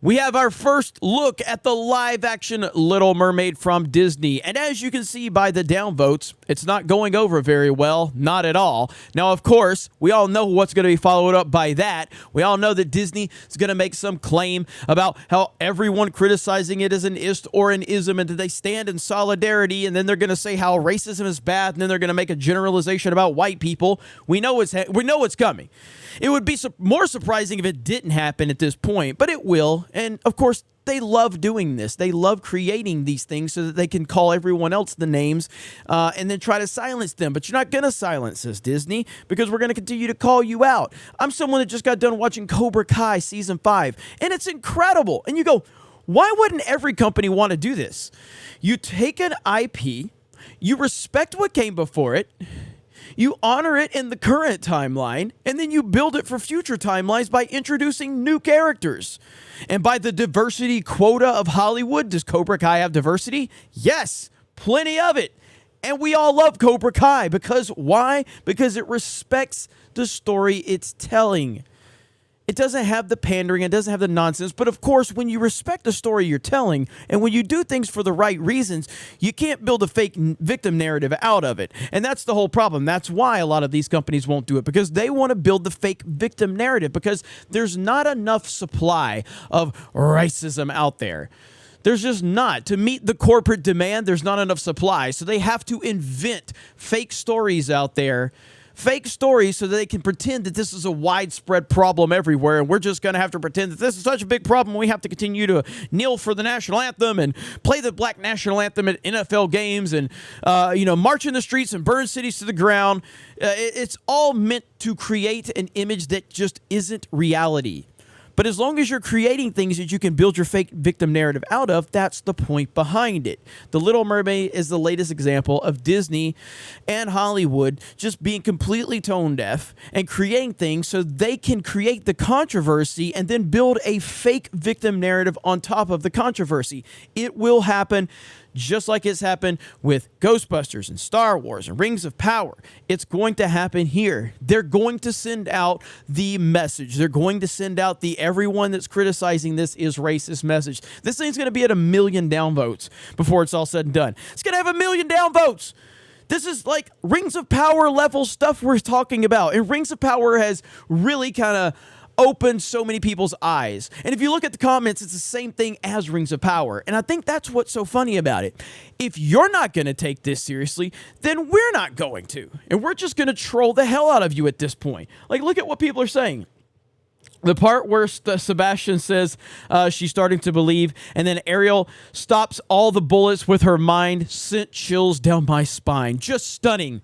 We have our first look at the live-action Little Mermaid from Disney, and as you can see by the downvotes, it's not going over very well, not at all. Now, of course, we all know what's going to be followed up by that. We all know that Disney is going to make some claim about how everyone criticizing it is an ist or an ism, and that they stand in solidarity, and then they're going to say how racism is bad, and then they're going to make a generalization about white people. We know it's coming. It would be more surprising if it didn't happen at this point, but it will. And of course, they love doing this. They love creating these things so that they can call everyone else the names and then try to silence them. But you're not going to silence us, Disney, because we're going to continue to call you out. I'm someone that just got done watching Cobra Kai Season 5, and it's incredible. And you go, why wouldn't every company want to do this? You take an IP, you respect what came before it, you honor it in the current timeline, and then you build it for future timelines by introducing new characters. And by the diversity quota of Hollywood, does Cobra Kai have diversity? Yes, plenty of it. And we all love Cobra Kai because why? Because it respects the story it's telling. It doesn't have the pandering, it doesn't have the nonsense, but of course, when you respect the story you're telling, and when you do things for the right reasons, you can't build a fake victim narrative out of it. And that's the whole problem. That's why a lot of these companies won't do it, because they want to build the fake victim narrative, because there's not enough supply of racism out there. There's just not. To meet the corporate demand, there's not enough supply, so they have to invent fake stories out there. Fake stories so that they can pretend that this is a widespread problem everywhere, and we're just going to have to pretend that this is such a big problem we have to continue to kneel for the national anthem and play the black national anthem at NFL games and march in the streets and burn cities to the ground. It's all meant to create an image that just isn't reality. But as long as you're creating things that you can build your fake victim narrative out of, that's the point behind it. The Little Mermaid is the latest example of Disney and Hollywood just being completely tone deaf and creating things so they can create the controversy and then build a fake victim narrative on top of the controversy. It will happen just like it's happened with Ghostbusters and Star Wars and Rings of Power. It's going to happen here. They're going to send out the message. They're going to send out the everyone that's criticizing this is racist message. This thing's going to be at 1 million downvotes before it's all said and done. It's going to have 1 million downvotes. This is like Rings of Power level stuff we're talking about. And Rings of Power has really kind of opened so many people's eyes. And if you look at the comments, it's the same thing as Rings of Power. And I think that's what's so funny about it. If you're not going to take this seriously, then we're not going to. And we're just going to troll the hell out of you at this point. Like, look at what people are saying. The part where Sebastian says she's starting to believe, and then Ariel stops all the bullets with her mind, sent chills down my spine. Just stunning.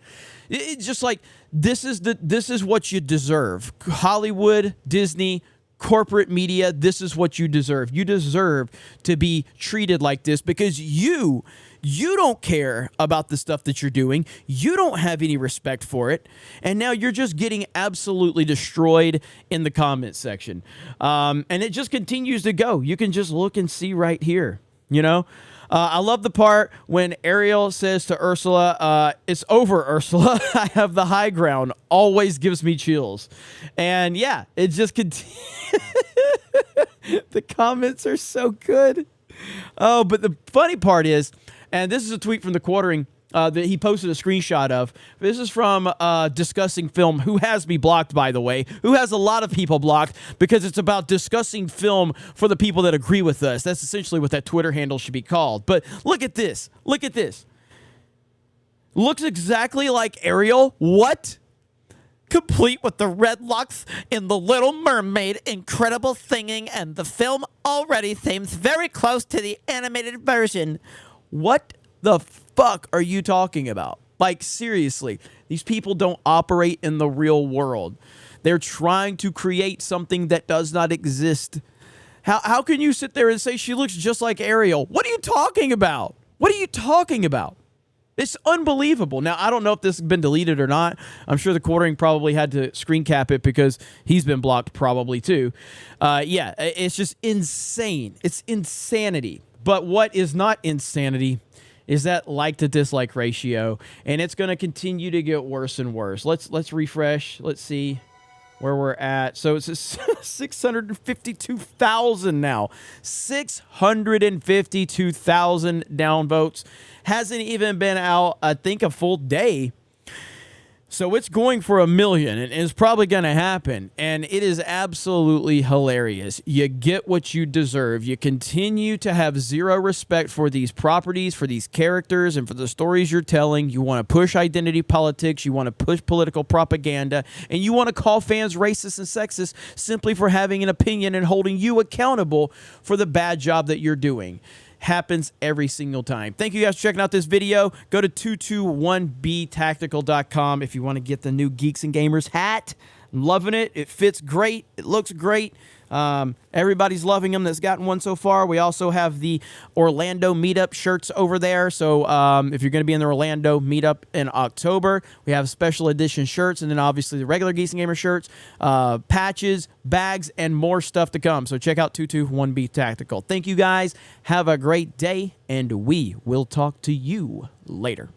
It's just like, this is what you deserve. Hollywood, Disney, corporate media, this is what you deserve. You deserve to be treated like this because you don't care about the stuff that you're doing. You don't have any respect for it. And now you're just getting absolutely destroyed in the comment section. And it just continues to go. You can just look and see right here, you know? I love the part when Ariel says to Ursula, it's over, Ursula. I have the high ground. Always gives me chills. And yeah, it just continues. The comments are so good. Oh, but the funny part is, and this is a tweet from the Quartering that he posted a screenshot of. This is from Discussing Film, who has me blocked, by the way, who has a lot of people blocked because it's about discussing film for the people that agree with us. That's essentially what that Twitter handle should be called. But look at this. Look at this. Looks exactly like Ariel. What? Complete with the red locks in The Little Mermaid, incredible singing, and the film already seems very close to the animated version. What the fuck are you talking about? Like, seriously, these people don't operate in the real world. They're trying to create something that does not exist. How can you sit there and say she looks just like Ariel? What are you talking about? What are you talking about? It's unbelievable. Now, I don't know if this has been deleted or not. I'm sure the Quartering probably had to screen cap it because he's been blocked probably too. Yeah, it's just insane. It's insanity. But what is not insanity is that like to dislike ratio, and it's going to continue to get worse and worse. Let's refresh. Let's see. where we're at. So it's 652,000 now. 652,000 downvotes. Hasn't even been out, I think, a full day. So it's going for 1 million, and it's probably going to happen. And it is absolutely hilarious. You get what you deserve. You continue to have zero respect for these properties, for these characters, and for the stories you're telling. You want to push identity politics. You want to push political propaganda. And you want to call fans racist and sexist simply for having an opinion and holding you accountable for the bad job that you're doing. Happens every single time. Thank you guys for checking out this video. Go to 221btactical.com if you want to get the new Geeks and Gamers hat. I'm loving it. It fits great. It looks great. Everybody's loving them that's gotten one so far. We also have the Orlando meetup shirts over there. So if you're going to be in the Orlando meetup in October, we have special edition shirts, and then obviously the regular Geeks and Gamer shirts, patches, bags, and more stuff to come. So check out 221B Tactical. Thank you guys. Have a great day, and we will talk to you later.